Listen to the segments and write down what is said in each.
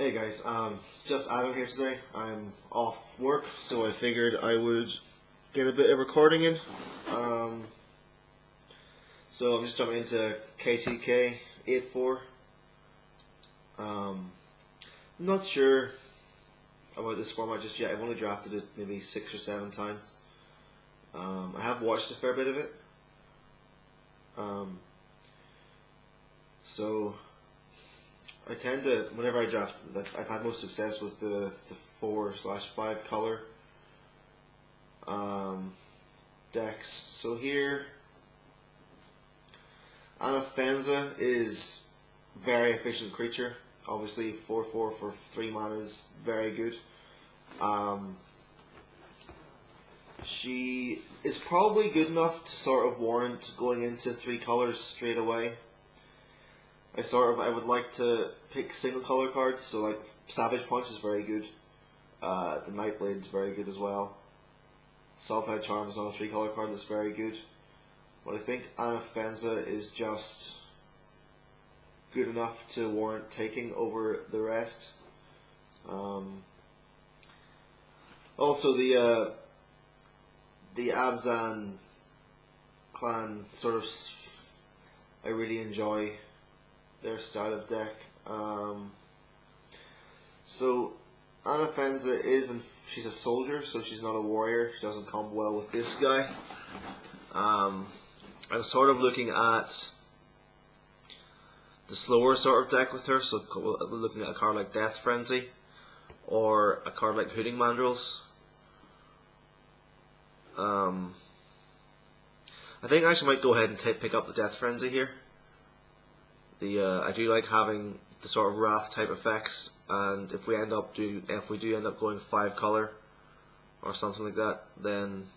Hey guys, it's just Adam here today. I'm off work, so I figured I would get a bit of recording in. Um, so I'm just jumping into KTK 8.4. I'm not sure about this format just yet. I've only drafted it maybe 6 or 7 times. I have watched a fair bit of it. So I tend to, whenever I draft, like, I've had most success with the 4/5 color decks. So here, Anafenza is very efficient creature. Obviously, 4/4 for 3 mana is very good. She is probably good enough to sort of warrant going into 3 colors straight away. I would like to pick single color cards, so like Savage Punch is very good. The Nightblade is very good as well. Saltide Charm is on a 3 color card that's very good. But I think Anafenza is just good enough to warrant taking over the rest. Also, the Abzan clan I really enjoy their style of deck. So Anafenza she's a soldier, so she's not a warrior. She doesn't combo well with this guy. I'm sort of looking at the slower sort of deck with her, so we're looking at a card like Death Frenzy, or a card like Hooting Mandrills. I think I actually might go ahead and pick up the Death Frenzy here. I do like having the sort of Wrath type effects, and if we do end up going 5 color or something like that, then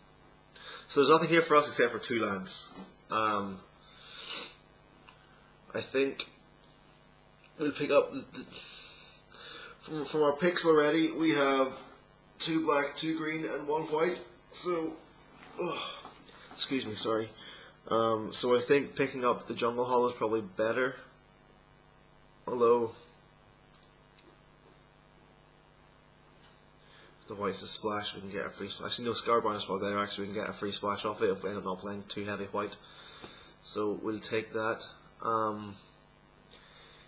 so there's nothing here for us except for 2 lands. I think we'll pick up from our picks already. We have 2 black, 2 green, and 1 white. So, excuse me, sorry. So I think picking up the Jungle Hollow is probably better. Although, if the white's a splash, we can get a free splash. Actually, no, Scarborn is probably better. Actually, we can get a free splash off it if we end up not playing too heavy white. So we'll take that.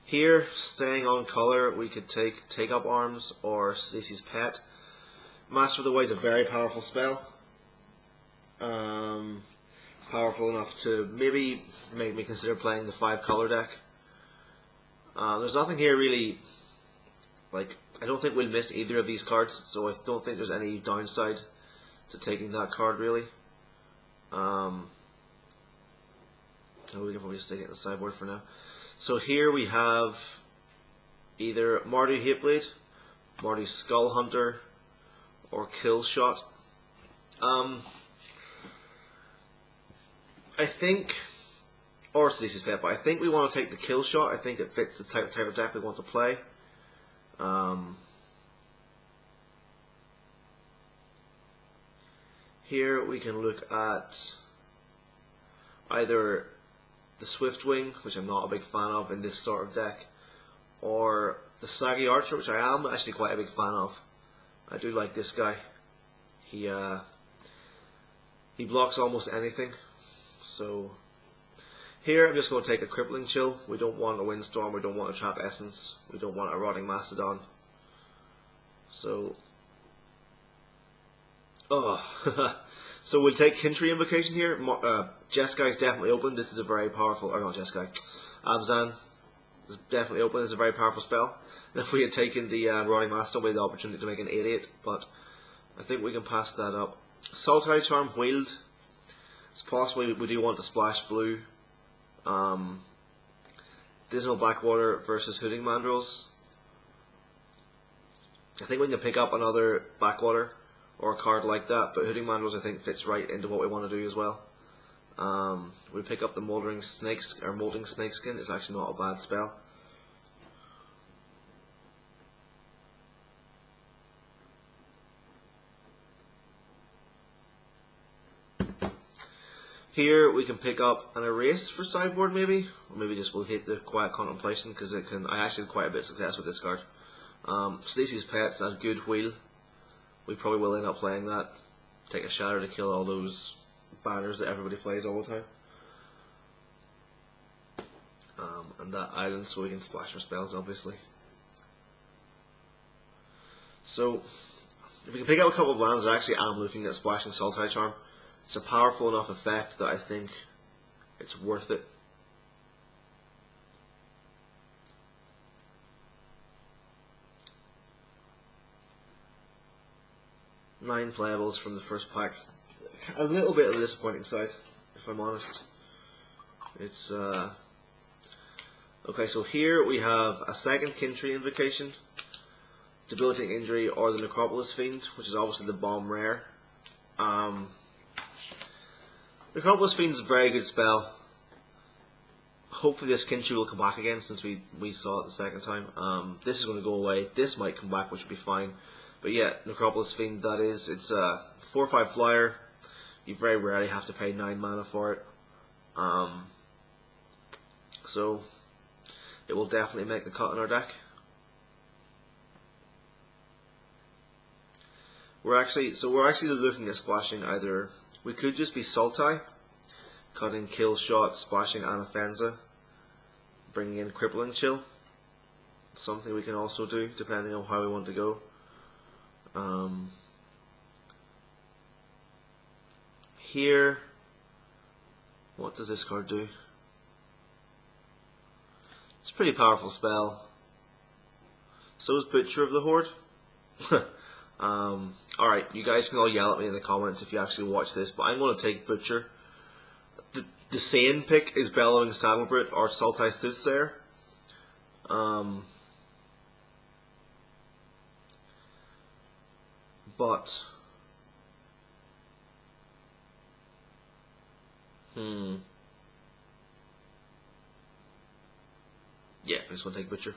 Here, staying on color, we could take up Arms or Stacey's Pet. Master of the Way is a very powerful spell. Powerful enough to maybe make me consider playing the 5 color deck. There's nothing here really, like, I don't think we'll miss either of these cards, so I don't think there's any downside to taking that card really. So we can probably stick it in the sideboard for now. So here we have either Mardu Hateblade, Mardu Skull Hunter, or Kill Shot. I think, or Stacey's Pet, but I think we want to take the Kill Shot. I think it fits the type of deck we want to play. Here we can look at either the Swiftwing, which I'm not a big fan of in this sort of deck, or the Saggy Archer, which I am actually quite a big fan of. I do like this guy. He blocks almost anything. So here I'm just going to take a Crippling Chill. We don't want a Windstorm, we don't want a Trap Essence, we don't want a Rotting Mastodon. So, so we'll take Kintry Invocation here. Jeskai is definitely open. This is a very powerful, or not Jeskai, Abzan is definitely open. It's a very powerful spell. And if we had taken the Rotting Mastodon, we had the opportunity to make an 8/8, but I think we can pass that up. Saltide Charm Wheeled. It's possible we do want to splash blue. Dismal Blackwater versus Hooting Mandrills. I think we can pick up another Blackwater or a card like that, but Hooting Mandrills I think fits right into what we want to do as well. We pick up the Molting Snakeskin. It's actually not a bad spell. Here we can pick up an Erase for sideboard maybe, or maybe just we'll hit the Quiet Contemplation because I actually had quite a bit of success with this card. Stacey's Pets and Good Wheel. We probably will end up playing that. Take a shatter to kill all those banners that everybody plays all the time. And that island so we can splash our spells, obviously. So, if we can pick out a couple of lands, I actually am looking at splashing Sultai Charm. It's a powerful enough effect that I think it's worth it. Nine playables from the first pack. A little bit on the disappointing side, if I'm honest. It's okay, so here we have a second Kintree Invocation, Debilitating Injury, or the Necropolis Fiend, which is obviously the bomb rare. Necropolis Fiend is a very good spell. Hopefully this Kintree will come back again, since we saw it the second time. This is going to go away. This might come back, which would be fine. But yeah, Necropolis Fiend, that is. It's a 4/5 flyer. You very rarely have to pay 9 mana for it. So it will definitely make the cut in our deck. We're actually looking at splashing either. We could just be Sultai, cutting Kill Shot, splashing Anafenza, bringing in Crippling Chill. Something we can also do depending on how we want to go. Here, what does this card do? It's a pretty powerful spell. So is Butcher of the Horde. Alright, you guys can all yell at me in the comments if you actually watch this, but I'm going to take Butcher. The sane pick is Bellowing Saddlebrute or Sultai Soothsayer. But yeah, I just want to take Butcher.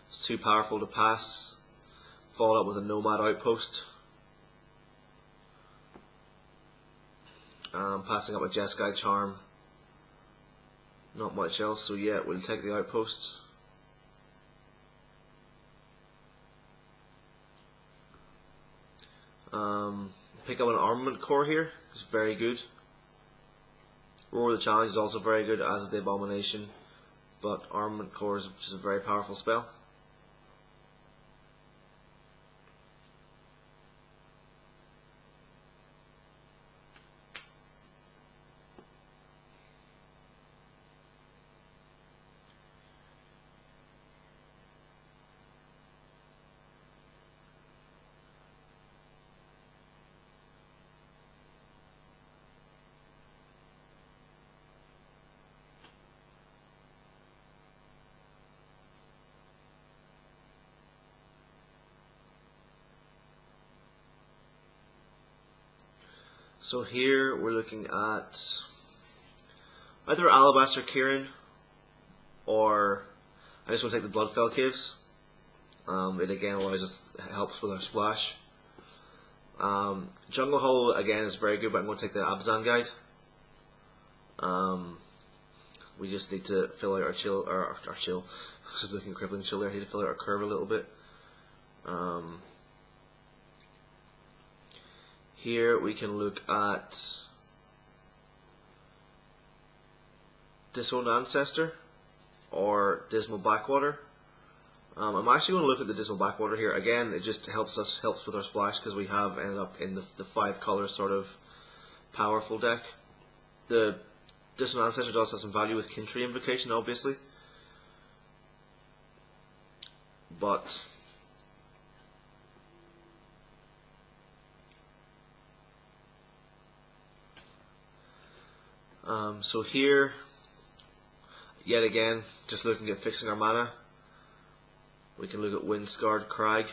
It's too powerful to pass. Follow up with a Nomad Outpost. Passing up a Jeskai Charm. Not much else, so yeah, we'll take the Outpost. Pick up an Armament Core here. It's very good. Roar the Challenge is also very good, as is the Abomination. But Armament Core is just a very powerful spell. So here we're looking at either Alabaster Kirin or I just want to take the Bloodfell Caves. It again allows us, helps with our splash. Jungle Hollow again is very good, but I'm going to take the Abzan Guide. We just need to fill out our chill, or our chill. I was just looking at Crippling Chill there. I need to fill out our curve a little bit. Here we can look at Disowned Ancestor or Dismal Backwater. I'm actually going to look at the Dismal Backwater here. Again, it just helps with our splash because we have ended up in the 5 color sort of powerful deck. The Dismal Ancestor does have some value with Kintree Invocation, obviously, but so here, yet again, just looking at fixing our mana. We can look at Windscarred Crag.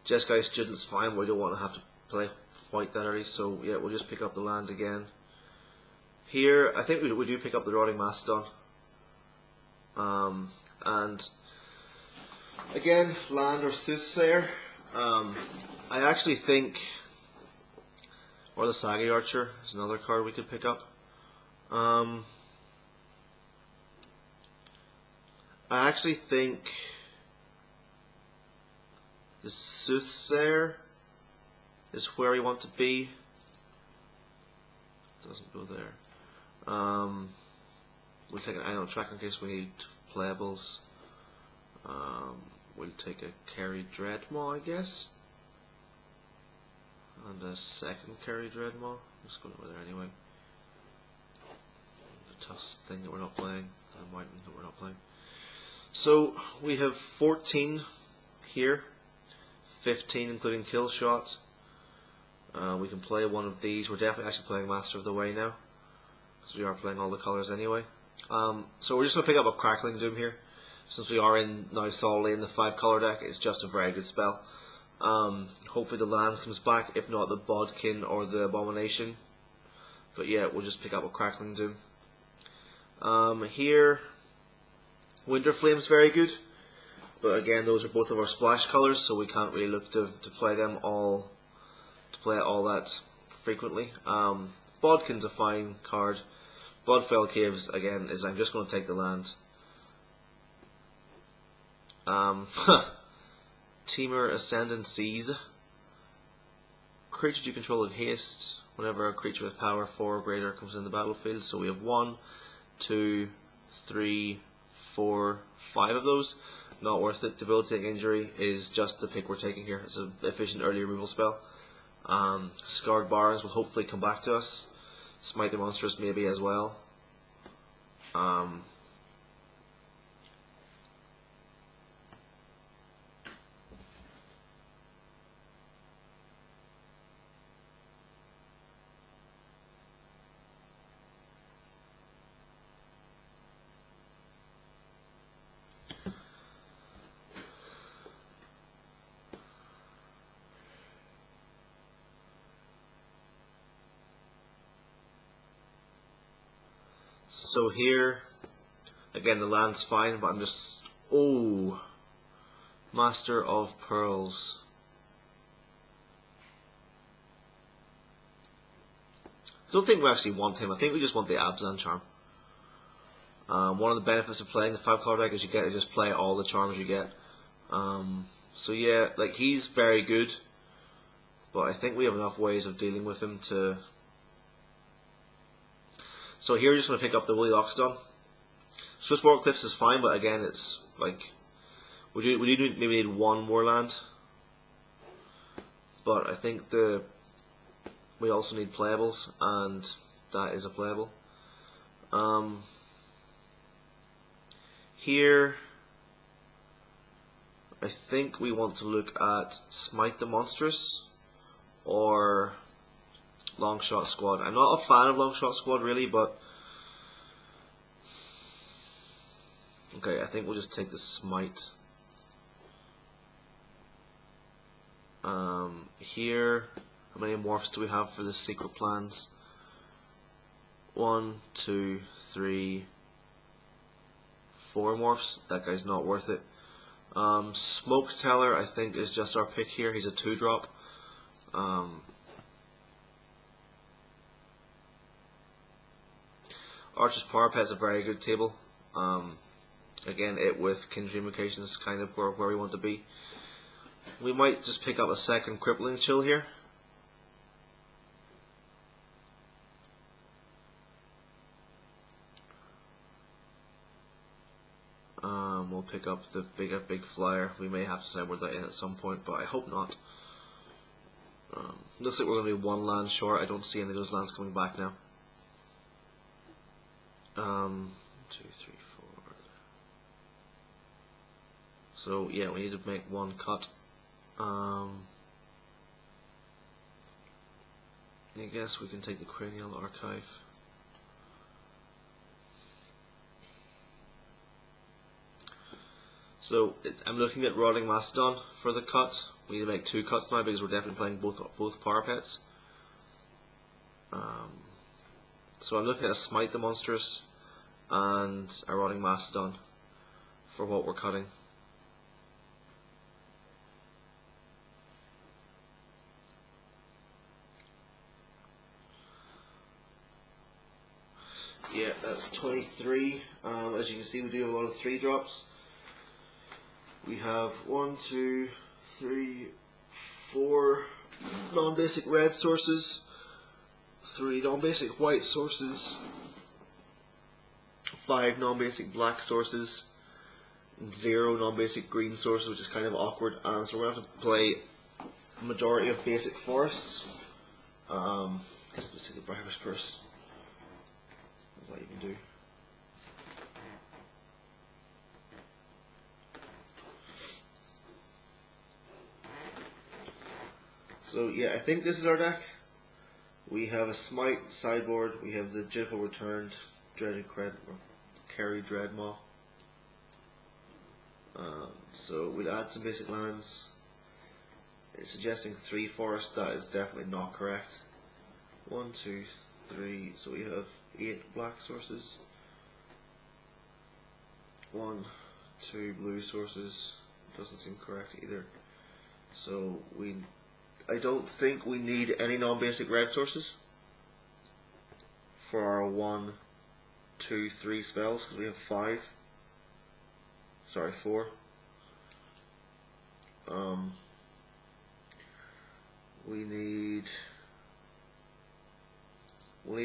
Jeskai Student's fine, but we don't want to have to play white that early, so yeah, we'll just pick up the land again. Here, I think we do pick up the Rotting Mastodon. And again, land or Soothsayer. I actually think, or the Saggy Archer is another card we could pick up. I actually think The Soothsayer is where we want to be. Doesn't go there. We'll take an Iron Track in case we need playables. We'll take a Kerry Dreadmaw, I guess. And a second Kerry Dreadmaw. I'm just going over there anyway. The tough thing that we're not playing. The Mountain that we're not playing. So we have 14 here. 15 including Kill Shot. We can play one of these. We're definitely actually playing Master of the Way now, because we are playing all the colours anyway. So we're just going to pick up a Crackling Doom here. Since we are in now solidly in the 5 colour deck, it's just a very good spell. Hopefully the land comes back, if not the Bodkin or the Abomination. But yeah, we'll just pick up a Crackling Doom. Here, Winter Flame's very good. But again, those are both of our splash colours, so we can't really look to play them all, to play it all that frequently. Bodkin's a fine card. Bloodfell Caves, again, is I'm just going to take the land. Temur Ascendant Seas. Creatures you control have haste whenever a creature with power 4 or greater comes in the battlefield. So we have 1, 2, 3, 4, 5 of those. Not worth it. Debilitating Injury is just the pick we're taking here. It's an efficient early removal spell. Scarred Barrens will hopefully come back to us. Smite the Monstrous maybe as well. So here, again the land's fine, but I'm just... Oh! Master of Pearls. I don't think we actually want him, I think we just want the Abzan Charm. One of the benefits of playing the 5 colour deck is you get to just play all the charms you get. So yeah, like he's very good, but I think we have enough ways of dealing with him to... So here we're just going to pick up the Woolly Loxodon. Swiss Vorpal Cliffs is fine, but again it's like we do maybe need one more land. But I think we also need playables, and that is a playable. Here I think we want to look at Smite the Monstrous or Longshot Squad. I'm not a fan of Longshot Squad really, but okay, I think we'll just take the Smite. Here, how many morphs do we have for the secret plans? 1, 2, 3, 4 morphs. That guy's not worth it. Smoke Teller I think is just our pick here. He's a 2-drop. Archer's Power Pet is a very good table. Again, it with Kindred Invocation is kind of where we want to be. We might just pick up a second Crippling Chill here. We'll pick up the big flyer. We may have to cyber that in at some point, but I hope not. Looks like we're going to be 1 land short. I don't see any of those lands coming back now. 2, 3, 4. So yeah, we need to make 1 cut. I guess we can take the Cranial Archive. So I'm looking at Rotting Mastodon for the cut. We need to make 2 cuts now because we're definitely playing both Power Pets. So I'm looking at a Smite the Monstrous and a Rotting Mastodon for what we're cutting. Yeah, that's 23. As you can see, we do have a lot of 3 drops. We have 1, 2, 3, 4 non-basic red sources, 3 non-basic white sources, 5 non-basic black sources, 0 non-basic green sources, which is kind of awkward. So we're going to have to play a majority of basic forests. Let's just take the brightest first. What does that even do? So yeah, I think this is our deck. We have a Smite sideboard, we have the Jiffle Returned, Dreaded Kerry Dreadmaw. So we'll add some basic lands. It's suggesting 3 forest, that is definitely not correct. 1, 2, 3, so we have 8 black sources. 1, 2 blue sources, doesn't seem correct either. So I don't think we need any non-basic red sources for our 1, 2, 3 spells, because we have 5. Sorry, 4. We need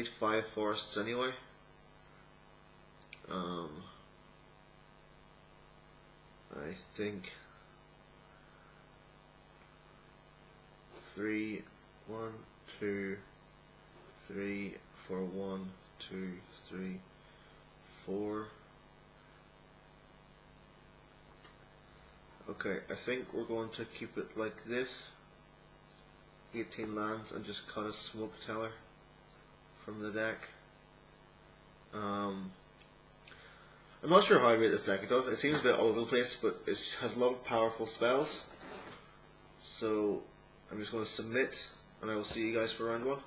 5 forests anyway. I think 3, 1, 2, 3 for 1, 2, 3, 4. Okay, I think we're going to keep it like this. 18 lands and just cut a Smoke Teller from the deck. I'm not sure how I rate this deck. It seems a bit all over the place, but it has a lot of powerful spells. So I'm just going to submit, and I will see you guys for round 1.